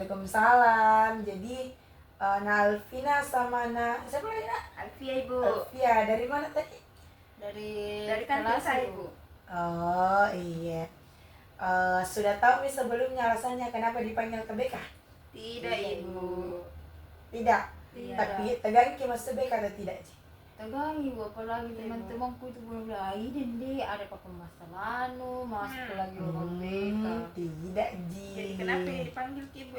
Waalaikumsalam. Jadi Alvina sama siapa lagi nak? Alfia ibu. Alfia dari mana tadi? Dari kantin kelas saya ibu. Oh iya. Sudah tahu nih sebelumnya alasannya kenapa dipanggil ke BK? Tidak ibu. Tidak. Tidak. Tapi tegang ki masuk BK atau tidak Ji? Tegang ibu, apalagi teman-temanku itu belum lagi dan dia ada permasalahan masuk lagi orang BK. Tidak Ji. Jadi kenapa dipanggil ke ibu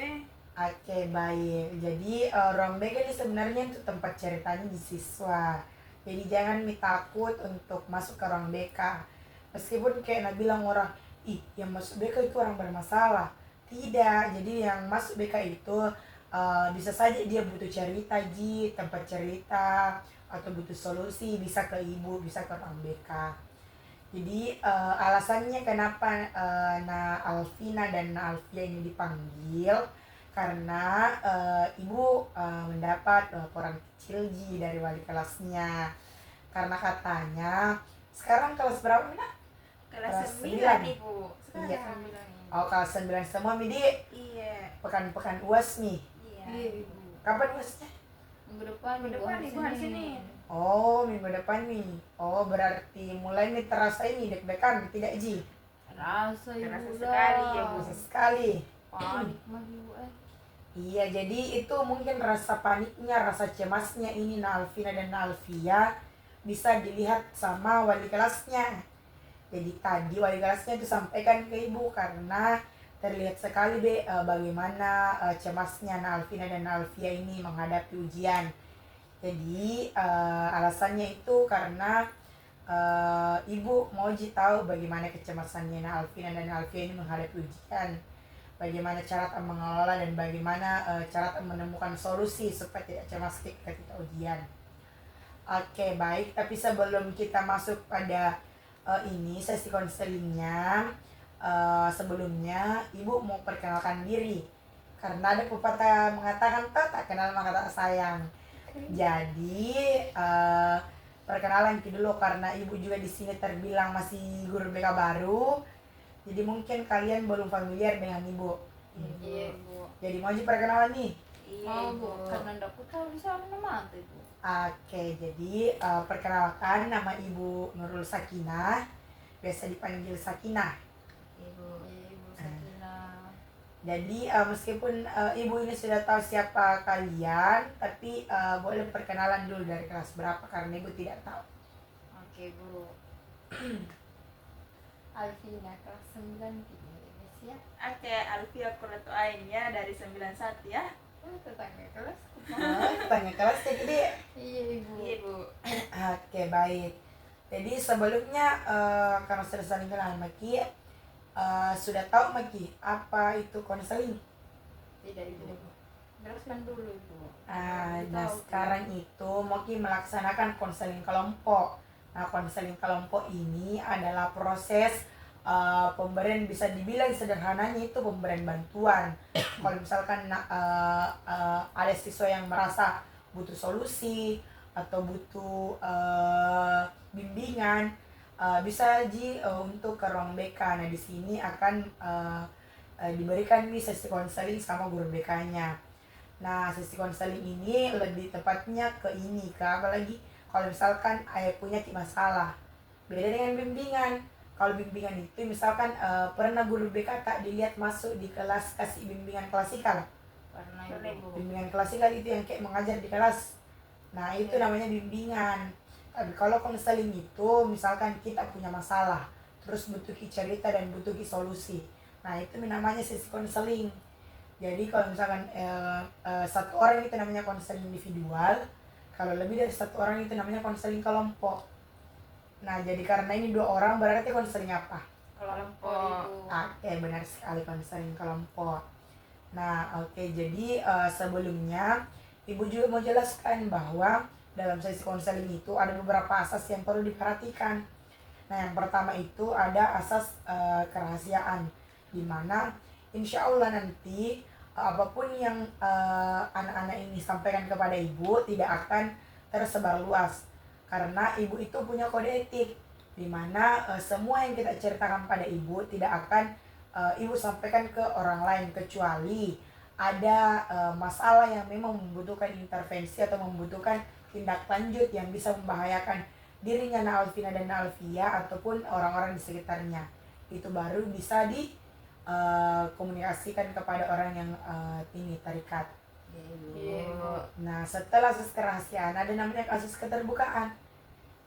Oke baik. Jadi ruang BK ini sebenarnya untuk tempat ceritanya di siswa. Jadi jangan takut untuk masuk ke ruang BK. Meskipun kayak bilang orang, ih yang masuk BK itu orang bermasalah. Tidak. Jadi yang masuk BK itu bisa saja dia butuh cerita Ji, tempat cerita atau butuh solusi, bisa ke ibu, bisa ke ruang BK. Jadi alasannya kenapa Alvina dan Alfia ini dipanggil karena ibu mendapat laporan kecil Ji dari wali kelasnya. Karena katanya sekarang kelas berapa Mina? Kelas 9 ibu. Iya. Sekarang. Oh kelas 9 semua Midi. Iya. Pekan-pekan UAS nih. Iya ibu. Kapan UASnya? Minggu depan Ibu hari Senin. Oh minggu depan nih. Oh berarti mulai nih terasa ini deg-degan tidak Ji? Terasa Terasa ibu sekali ya bu. Terasa sekali. Panik mah ibu Iya jadi itu mungkin rasa paniknya, rasa cemasnya ini Alvina dan Alfia bisa dilihat sama wali kelasnya. Jadi tadi wali kelasnya itu sampaikan ke ibu karena terlihat sekali bagaimana cemasnya Alvina dan Alfia ini menghadapi ujian. Jadi alasannya itu karena ibu mau tahu bagaimana kecemasannya Alvina dan Alfia ini menghadapi ujian. Bagaimana cara mengelola dan bagaimana cara menemukan solusi supaya tidak cemas ketika ujian. Oke baik, tapi sebelum kita masuk pada ini sesi konselingnya, sebelumnya ibu mau perkenalkan diri karena ada pepatah mengatakan tak kenal maka tak sayang. Jadi perkenalan dulu karena ibu juga di sini terbilang masih guru BK baru, jadi mungkin kalian belum familiar dengan ibu. Iya ibu. Jadi mau perkenalan nih. Iya Bu, ibu. karena ndak tahu di sana nama ibu. Oke, jadi perkenalkan nama Ibu Nurul Sakinah, biasa dipanggil Sakinah. Ibu Sakinah. Jadi meskipun Ibu ini sudah tahu siapa kalian, tapi boleh perkenalan dulu dari kelas berapa karena Ibu tidak tahu. Oke bu. Alvina kelas 9 ya. Oke, Alfia Qurratu Ain ya dari 91 ya. Tetangga kelas. Tanya kelas ya jadi. Iya ibu. Iya ibu. Oke baik. Jadi sebelumnya karena sudah saling kenal Maki, sudah tahu Maki apa itu konseling? Tidak ibu. Jelaskan dulu ibu. Nah sekarang itu Maki melaksanakan konseling kelompok. Nah konseling kelompok ini adalah proses pemberian, bisa dibilang sederhananya itu pemberian bantuan. Kalau misalkan ada siswa yang merasa butuh solusi atau butuh bimbingan, bisa untuk ke ruang BK. Nah di sini akan diberikan nih sesi konseling sama guru BK-nya. Nah sesi konseling ini lebih tepatnya ke apa lagi? Kalau misalkan punya masalah, beda dengan bimbingan. Kalau bimbingan itu misalkan pernah guru BK tak dilihat masuk di kelas kasih bimbingan klasikal. Pernah ibu. Bimbingan klasikal itu yang kayak mengajar di kelas. Nah itu namanya bimbingan. Tapi kalau konseling itu misalkan kita punya masalah, terus butuh cerita dan butuh solusi. Nah itu namanya sesi konseling. Jadi kalau misalkan satu orang itu namanya konseling individual, kalau lebih dari satu orang itu namanya konseling kelompok. Nah jadi karena ini 2 orang berarti konseling apa? Kelompok. Oke benar sekali, konseling kelompok. Nah oke, jadi sebelumnya ibu juga mau jelaskan bahwa dalam sesi konseling itu ada beberapa asas yang perlu diperhatikan. Nah yang pertama itu ada asas kerahasiaan, dimana insya Allah nanti apapun yang anak-anak ini sampaikan kepada ibu tidak akan tersebar luas. Karena ibu itu punya kode etik, dimana semua yang kita ceritakan pada ibu tidak akan ibu sampaikan ke orang lain, kecuali ada masalah yang memang membutuhkan intervensi atau membutuhkan tindak lanjut yang bisa membahayakan dirinya Alvina dan Alfia ataupun orang-orang di sekitarnya, itu baru bisa di komunikasikan kepada orang yang ini terikat. Iya, Ibu. Nah, setelah kasus kerahasiaan ada namanya kasus keterbukaan.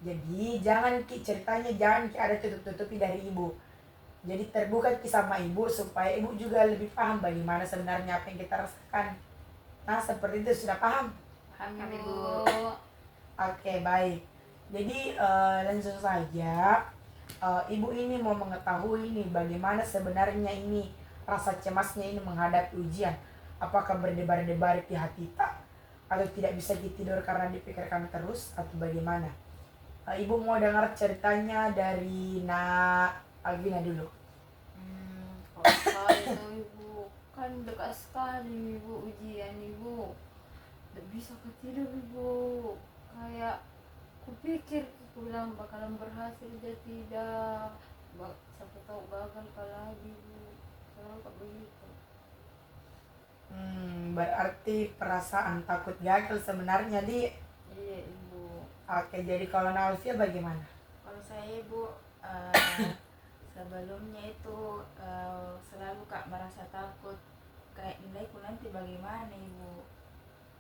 Jadi jangan Ki, ceritanya jangan Ki ada tutup-tutupi dari ibu. Jadi terbuka Ki sama ibu supaya ibu juga lebih paham bagaimana sebenarnya apa yang kita rasakan. Nah, seperti itu sudah paham? Paham, Paham, Ibu. Ibu. Oke, baik. Jadi langsung saja, ibu ini mau mengetahui nih bagaimana sebenarnya ini rasa cemasnya ini menghadapi ujian. Apakah berdebar-debar di hati tak, atau tidak bisa tidur karena dipikirkan terus, atau bagaimana? Ibu mau dengar ceritanya dari Alvina dulu. Kalau saya tuh Ibu kan dekat sekali Ibu ujian Ibu. Tidak bisa ketidur Ibu. Kayak kupikir aku bilang bakalan berhasil dia tidak. Siapa tahu gagal kali lagi Ibu. Selalu kayak begitu. Berarti perasaan takut gagal sebenarnya di. Iya Ibu. Oke, jadi kalau Alfia bagaimana? Kalau saya Ibu, sebelumnya itu selalu Kak merasa takut kayak nilaiku nanti bagaimana Ibu,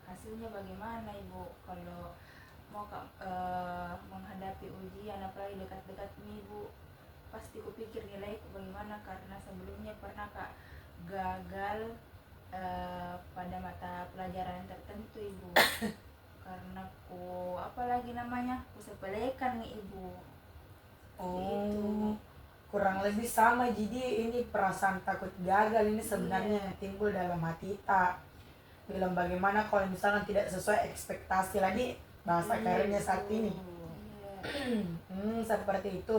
hasilnya bagaimana Ibu kalau mau Kak menghadapi ujian apalagi dekat-dekat nih Ibu, pasti kupikir nilaiku bagaimana karena sebelumnya pernah Kak gagal pada mata pelajaran tertentu Ibu karena apalagi namanya ku sepelekan nih Ibu. Oh, kurang lebih sama. Jadi ini perasaan takut gagal ini sebenarnya yang timbul dalam hati kita. Bilang bagaimana kalau misalnya tidak sesuai ekspektasi lagi bahasa kerennya saat ini. Seperti itu.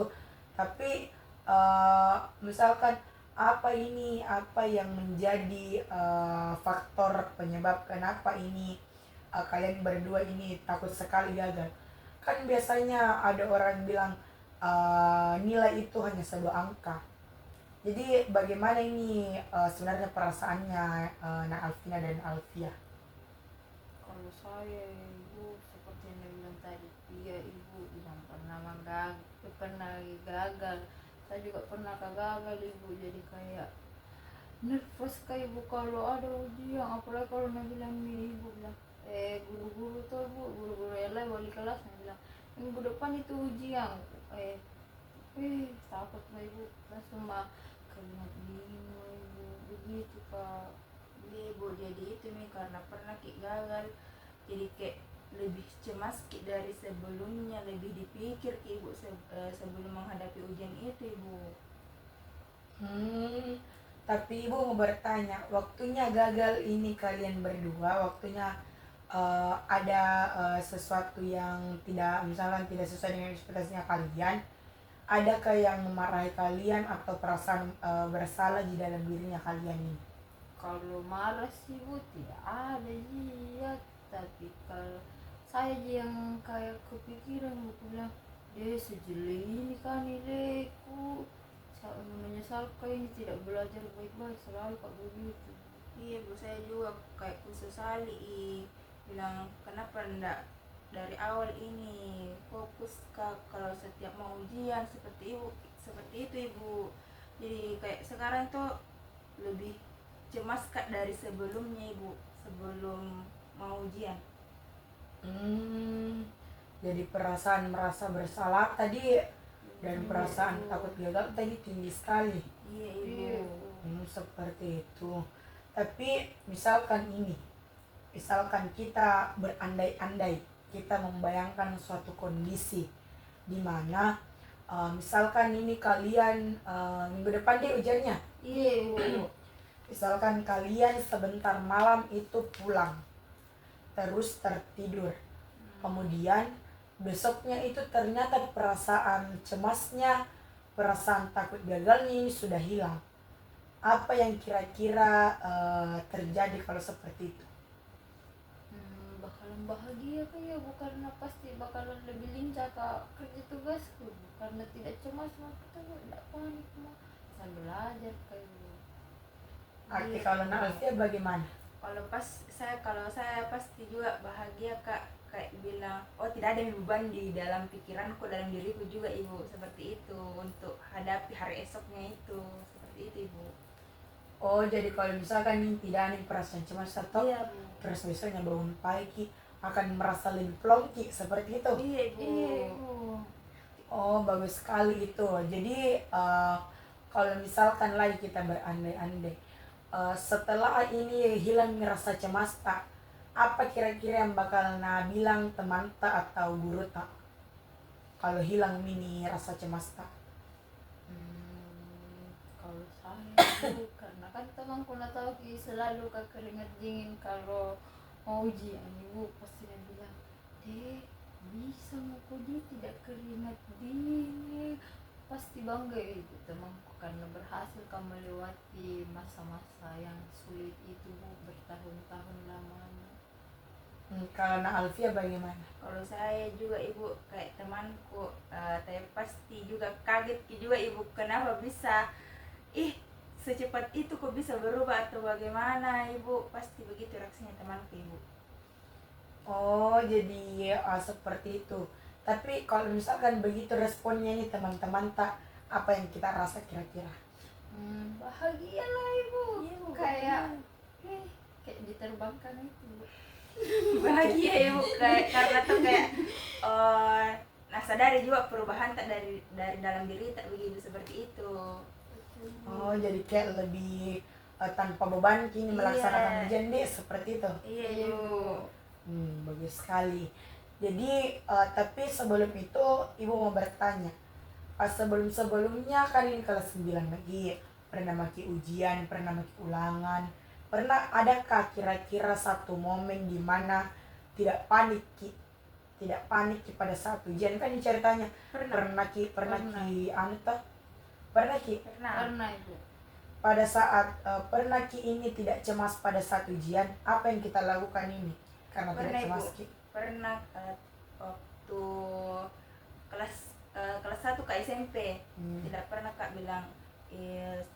Tapi misalkan apa yang menjadi faktor penyebab kenapa ini kalian berdua ini takut sekali gagal? Kan biasanya ada orang bilang nilai itu hanya sebuah angka. Jadi bagaimana ini sebenarnya perasaannya Alvina dan Alfia? Kalau saya Ibu seperti yang dia bilang tadi, iya Ibu bilang pernah lagi gagal. Saya juga pernah gagal Ibu, jadi kayak nervous kayak Ibu kalau ada ujian, apalagi kalau bilang nih Ibu bilang guru-guru tuh Bu, guru-guru yang lain wali kelas bilang minggu depan itu ujian, takut lah Ibu, langsung mah kalimat bingung Ibu, begitu Kak. Iya Ibu, jadi itu nih karena pernah Ki gagal jadi kayak lebih cemas Ki dari sebelumnya, lebih dipikir Ki Ibu sebelum menghadapi ujian itu Ibu. Tapi ibu mau bertanya, waktunya gagal ini kalian berdua, waktunya ada sesuatu yang misalnya tidak sesuai dengan ekspektasinya kalian, adakah yang memarahi kalian atau perasaan bersalah di dalam dirinya kalian ini? Kalau marah sih Bu tidak ada iya, tapi kalau saya yang kayak kepikiran Bu bilang dia sejeli ini kan nilaiku, saya menyesalkan ini tidak belajar baik-baik, selalu kok begitu. Iya Bu, saya juga kayak kusesali bilang kenapa ndak dari awal ini fokus Kak kalau setiap mau ujian seperti itu Ibu. Jadi kayak sekarang tuh lebih cemas Kak dari sebelumnya Ibu, sebelum mau ujian. Jadi perasaan merasa bersalah tadi dan perasaan takut gagal tadi tinggi sekali. Iya Ibu. Seperti itu. Tapi misalkan kita berandai-andai, kita membayangkan suatu kondisi di mana misalkan ini kalian minggu depan deh ujiannya. Iya Bu. Misalkan kalian sebentar malam itu pulang, terus tertidur. Kemudian besoknya itu ternyata perasaan cemasnya, perasaan takut gagalnya ini sudah hilang. Apa yang kira-kira terjadi kalau seperti itu? Bakalan bahagia kayak Bu, karena pasti bakalan lebih lincah Kak kerja tugasku, karena tidak cemas mah kita tidak panik mah, bisa belajar kayak Bu. Kalau Alfia bagaimana? kalau saya pasti juga bahagia kak, kayak bilang oh tidak ada beban di dalam pikiranku, dalam diriku juga ibu, seperti itu untuk hadapi hari esoknya itu, seperti itu ibu. Oh, jadi kalau misalkan nih tidak ada perasaan cemas atau Iya bu. terus misalnya bangun pagi akan merasa lebih plongki seperti itu. Iya ibu. Iya ibu. Oh, bagus sekali itu. Jadi kalau misalkan lagi kita berandai-andai, setelah ini hilang rasa cemas tak, apa kira-kira yang bakal bilang teman tak atau guru tak? Kalau hilang ini rasa cemas tak? Kalau saya ibu, karena kan temanku na tahu ki selalu keringat dingin kalau mau ujian ibu pasti dia bilang, bisa mau dia tidak keringat dingin, pasti bangga ibu temanku karena berhasil kamu melewati masa-masa yang sulit itu bu, bertahun-tahun lamanya. Kalau Alfia bagaimana? Kalau saya juga ibu kayak temanku, saya pasti juga kaget juga ibu, kenapa bisa secepat itu kok bisa berubah atau bagaimana ibu, pasti begitu reaksinya temanku ibu. Oh, jadi seperti itu. Tapi kalau misalkan begitu responnya nih teman-teman tak, apa yang kita rasa kira-kira? Bahagia lah ibu, Iya, Bu, kayak kayak diterbangkan itu bu. Bahagia ibu kayak karena tuh kayak nah sadari juga perubahan tak dari dalam diri tak begitu seperti itu. Oh, jadi kayak lebih tanpa beban kini melaksanakan ujian deh seperti itu. Iya ibu. Bagus sekali. Jadi tapi sebelum itu ibu mau bertanya, sebelum-sebelumnya kan ini kelas 9 lagi, pernah maki ujian, pernah maki ulangan, pernah adakah kira-kira satu momen di mana tidak panik pada saat ujian? Kan ini ceritanya pernah ki anu toh? Pernah Ibu. pada saat pernah ki ini tidak cemas pada saat ujian, apa yang kita lakukan ini karena Pernah, tidak cemas Ibu. ki? Pernah waktu kelas 1 ke SMP tidak pernah kak bilang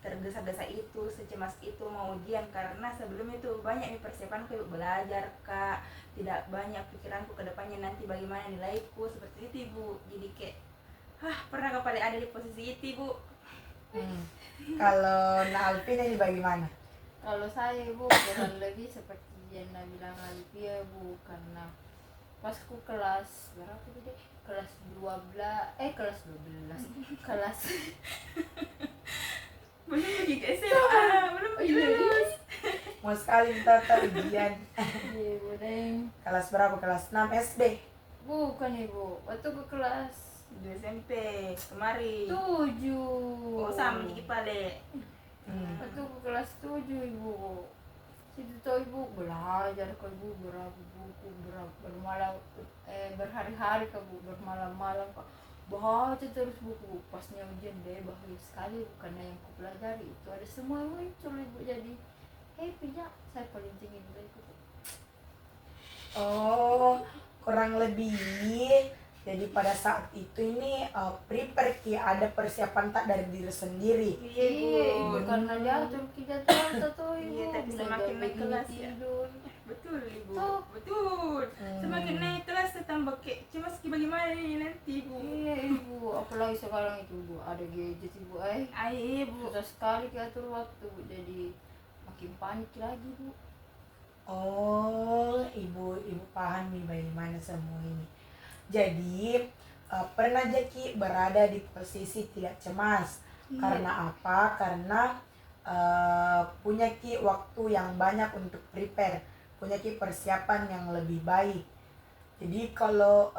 tergesa-gesa itu, secemas itu mau ujian, karena sebelum itu banyak nih persiapanku belajar kak, tidak banyak pikiranku ke depannya nanti bagaimana nilaiku, seperti itu ibu. Jadi kayak pernah kak paling ada di posisi itu ibu. Kalau Alvin ini bagaimana? Kalau saya ibu kurang lebih seperti yang bilang Alfia bu, karena pas ku kelas berapa tadi? Kelas 12 kelas Belum pergi ke SMA, belum pergi lulus. Mau sekali tata ujian. Iya bu Deng. Kelas berapa? Kelas 6 SD? Bukan ibu, waktu ke kelas 2 SMP kemarin. 7. Oh sama dikit pale. Waktu ke kelas 7 ibu. Situ tuh ibu belajar ke ibu berapa buku, bermalam berhari-hari ke bu, bermalam-malam kak baca terus buku. Pasnya ujian deh bahagia sekali karena yang ku pelajari itu ada semua muncul ibu, jadi happy nya saya paling tinggi itu. Oh, kurang lebih. Jadi pada saat itu ini prepare ki ada persiapan tak dari diri sendiri. Iya ibu. Karena diatur kita tuh ibu. Iya, tapi semakin naik kelas ya. tidur. Betul ibu. Tuh. Betul. Semakin naik kelas tambah kayak cemas bagaimana ini nanti ibu. Iya ibu, apalagi sekarang itu bu ada gadget ibu Ibu. susah sekali diatur waktu bu, jadi makin panik lagi bu. Oh, ibu paham nih bagaimana semua ini. Jadi pernah Jaki berada di posisi tidak cemas. Karena apa? Karena punya ki waktu yang banyak untuk prepare, punya ki persiapan yang lebih baik. Jadi kalau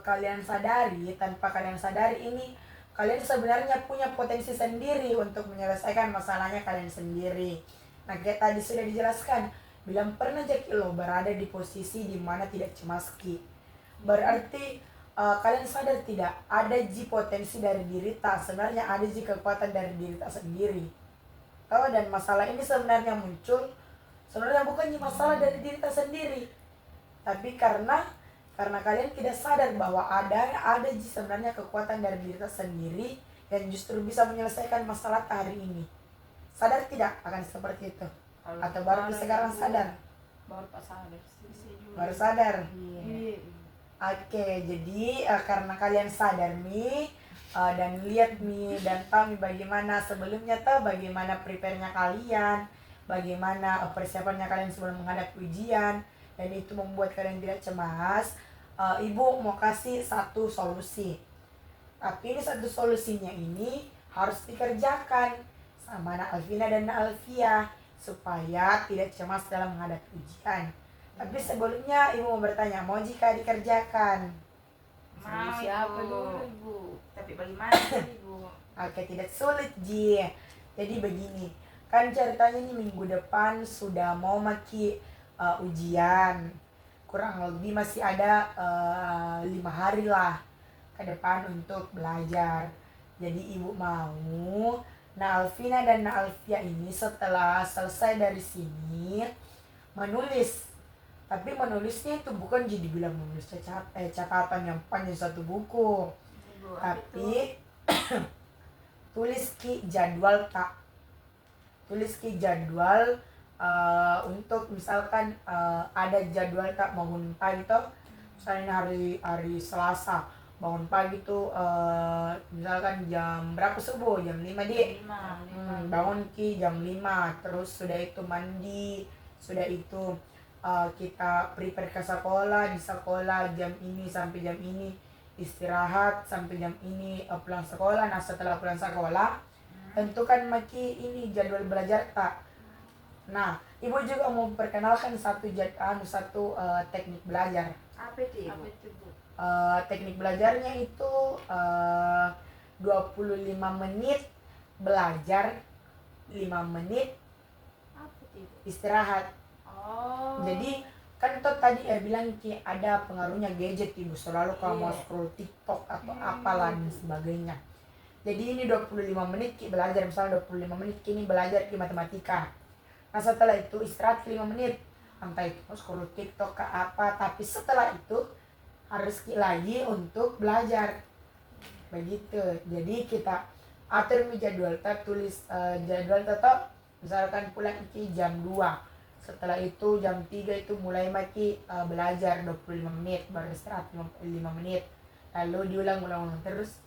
kalian sadari, tanpa kalian sadari ini, kalian sebenarnya punya potensi sendiri untuk menyelesaikan masalahnya kalian sendiri. Nah, kayak tadi sudah dijelaskan, bilang pernah Jaki lo berada di posisi dimana tidak cemas ki. Berarti kalian sadar tidak ada potensi dari diri tak, sebenarnya ada kekuatan dari diri tak sendiri. Dan masalah ini sebenarnya muncul sebenarnya bukan masalah dari diri tak sendiri, tapi karena kalian tidak sadar bahwa ada sebenarnya kekuatan dari diri tak sendiri yang justru bisa menyelesaikan masalah hari ini. Sadar tidak akan seperti itu? Kalau Atau baru kemarin sekarang itu sadar? baru pas sadar sih. Bisa juga. Baru sadar? Iya. Iya. Oke, jadi karena kalian sadar nih dan lihat nih dan tahu nih bagaimana sebelumnya tuh bagaimana prepare-nya kalian, bagaimana persiapannya kalian sebelum menghadapi ujian dan itu membuat kalian tidak cemas. Ibu mau kasih satu solusi. Tapi ini satu solusinya ini harus dikerjakan sama Nak Alvina dan Nak Alfia supaya tidak cemas dalam menghadapi ujian. Tapi sebelumnya ibu mau bertanya, mau jika dikerjakan? Mau Siapa Ibu. dulu ibu? Tapi bagaimana Ibu? Oke, tidak sulit Ji. Jadi begini, kan ceritanya ini minggu depan sudah mau maki ujian. Kurang lebih masih ada 5 hari lah ke depan untuk belajar. Jadi ibu mau Nak Alvina dan Nak Alfia ini setelah selesai dari sini menulis. Tapi menulisnya itu bukan jadi bilang menulis catatan yang panjang satu buku. Ibu, apa itu? Tapi tulis ki jadwal tak. Tulis ki jadwal untuk misalkan ada jadwal tak bangun pagi tuh. Misalnya hari Selasa bangun pagi tuh misalkan jam berapa subuh? Jam 5 di. Bangun ki jam 5, terus sudah itu mandi, sudah itu kita prepare ke sekolah, di sekolah jam ini sampai jam ini, istirahat sampai jam ini, pulang sekolah. Nah setelah pulang sekolah tentukan maki ini jadwal belajar tak. Nah ibu juga mau perkenalkan satu teknik belajar. Apa itu Apa Ibu? itu bu? Teknik belajarnya itu 25 menit belajar, 5 menit Apa itu bu? istirahat. Oh. Jadi kan tuh tadi bilang ki ada pengaruhnya gadget ibu, selalu kalau mau Iya. scroll TikTok atau apalah dan sebagainya. Jadi ini 25 menit ki belajar, misalnya 25 menit kini belajar ki matematika. Nah setelah itu istirahat 5 menit, entah itu mau scroll TikTok ke apa, tapi setelah itu harus ki lagi untuk belajar. Begitu. Jadi kita atur jadwal, kita tulis jadwal tetap misalkan pulang ki jam 2. Setelah itu jam 3 itu mulai maki belajar 25 menit, baru istirahat 5 menit. Lalu diulang-ulang terus.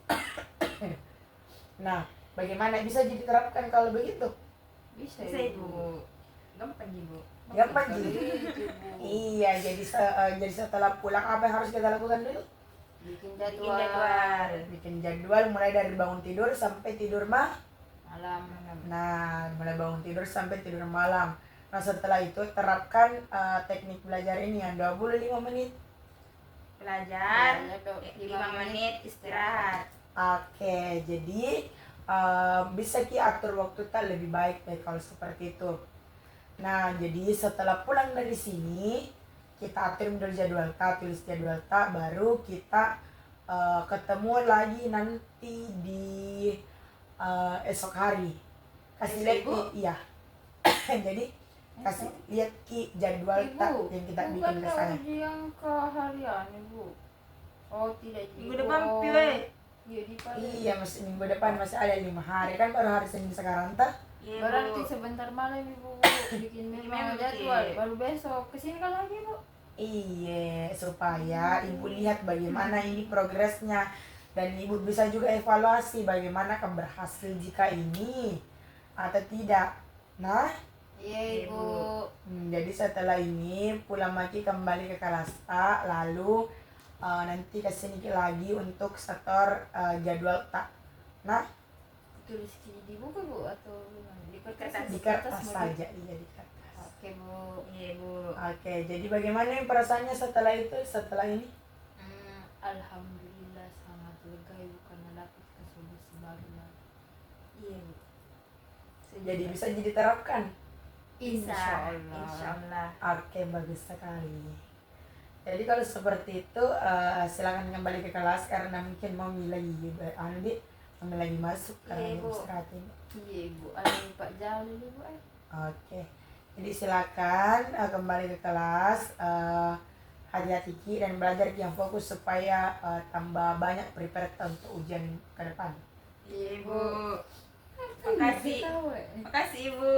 Nah, bagaimana bisa diterapkan kalau begitu? Bisa Bisa Ibu. Gampang Ibu. Gampang Gitu, jadi. bu. Iya, jadi setelah pulang apa yang harus kita lakukan dulu? Bikin Bikin jadwal. jadwal. Bikin jadwal mulai dari bangun tidur sampai tidur Malam. Nah, mulai bangun tidur sampai tidur malam. Nah, setelah itu terapkan teknik belajar ini yang 25 menit. Belajar, Belajar 5 menit istirahat. Oke, jadi bisa ki atur waktu tak lebih baik deh kalau seperti itu. Nah, jadi setelah pulang dari sini, kita atur dulu jadwal tak, tulis jadwal tak, baru kita ketemu lagi nanti di esok hari. Kasih Esok, lihat Ibu? ki, iya. Jadi kasih lihat ki jadwal tak Ibu, yang kita bikin bukan ke saya. ujian keharian ibu. Oh tidak Minggu depan piwe. Iya di Iya, masih minggu depan masih ada 5 hari kan baru hari Senin sekarang tak? Iya Berarti Bu. sebentar malam ibu bikin memang memang, jadwal. iya. Baru besok kesini kan lagi bu. Iya, supaya ibu lihat bagaimana ini progresnya dan ibu bisa juga evaluasi bagaimana berhasil jika ini atau tidak. Nah, Iya ibu. jadi setelah ini pulang lagi kembali ke kelas tak, lalu nanti kesini lagi untuk setor jadwal tak. Nah, Tulis di buku bu atau gimana? Di Kertas. di kertas mau saja, iya di kertas. Oke bu. Iya Bu. Oke, jadi bagaimana yang perasaannya setelah itu, setelah ini? Alhamdulillah sangat lega ibu karena dapat solusi baru lagi. Iya Bu. Jadi bisa diterapkan. Bisa. Insyaallah. Insyaallah. Oke, bagus sekali. Jadi kalau seperti itu silakan kembali ke kelas karena mungkin mau lagi Andi mau lagi masuk karena Iya, Bu. istirahat ini. Iya ibu. Ada Pak Jalil ibu. Oke. Jadi silakan kembali ke kelas, hati-hati Ki, dan belajar Ki yang fokus supaya tambah banyak prepare untuk ujian ke depan. Iya Bu. Makasih. Tahu, Makasih Ibu.